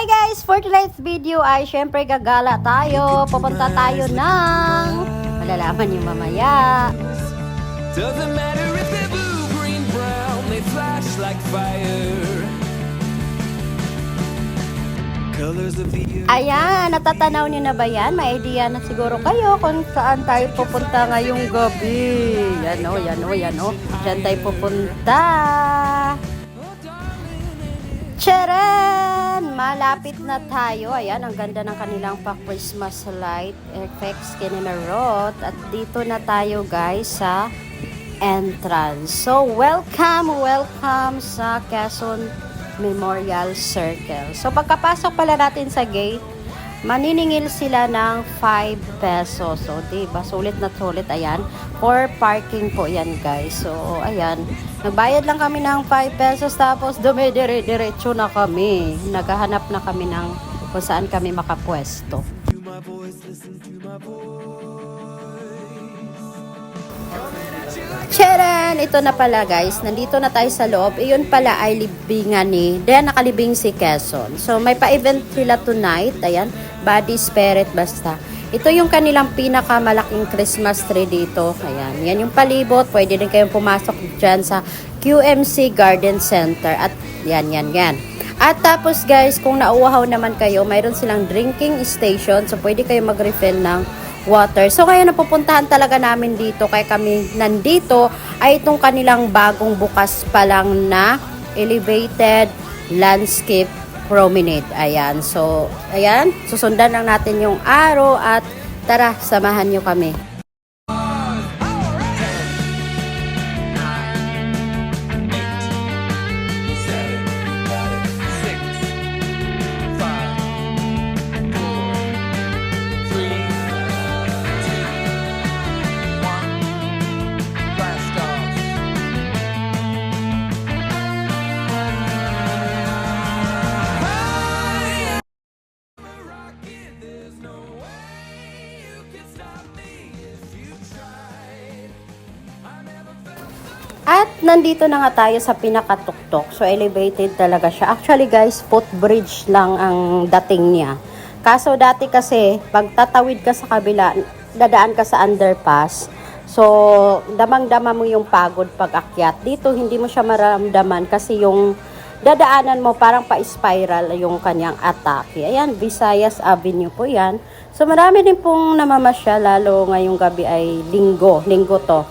Hi guys! For tonight's video ay syempre gagala tayo. Pupunta tayo ng malalaman niyo mamaya. Doesn't matter if they're blue, green, brown, they flash like fire. Colors of the earth. Ayan, natatanaw niyo na ba yan? May idea na siguro kayo kung saan tayo pupunta ngayong gabi. Yan o. Diyan tayo pupunta. Charan! Malapit na tayo. Ayan, ang ganda ng kanilang pa-Christmas light effects kinimerot. At dito na tayo guys sa entrance. So, welcome sa Quezon Memorial Circle. So, pagkapasok pala natin sa gate, maniningil sila ng 5 pesos. So, diba? Sulit na sulit. Ayan. For parking po yan, guys. So, ayan. Nagbayad lang kami ng 5 pesos tapos dumidire-diretso na kami. Naghahanap na kami ng kung saan kami makapwesto. To my voice, listen to my voice. Charan! Ito na pala guys. Nandito na tayo sa loob. Iyon pala ay libingan ni. Diyan nakalibing si Quezon. So, may pa-event sila tonight. Ayan. Body Spirit basta. Ito yung kanilang pinakamalaking Christmas tree dito. Ayan. Yan yung palibot. Pwede din kayong pumasok dyan sa QMC Garden Center. At yan. At tapos guys, kung nauuhaw naman kayo, mayroon silang drinking station. So, pwede kayo mag-refill ng water. So, kaya napupuntahan talaga namin dito. Kaya kami nandito ay itong kanilang bagong bukas pa lang na elevated landscape promenade. Ayan. So, ayan. Susundan lang natin yung araw at tara, samahan nyo kami. At nandito na nga tayo sa pinakatuktok. So, elevated talaga siya. Actually, guys, footbridge lang ang dating niya. Kaso, dati kasi, pag tatawid ka sa kabila, dadaan ka sa underpass. So, damang-dama mo yung pagod pag akyat. Dito, hindi mo siya maramdaman kasi yung dadaanan mo parang pa-spiral yung kanyang atake. Ayan, Visayas Avenue po yan. So, marami din pong namamasya, lalo ngayong gabi ay linggo to.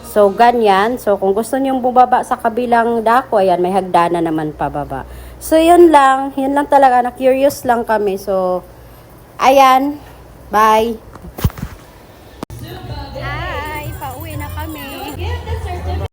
So, ganyan. So, kung gusto niyong bumaba sa kabilang dako, ayan, may hagdanan naman pababa. So, yun lang talaga. Na-curious lang kami. So, ayan. Bye.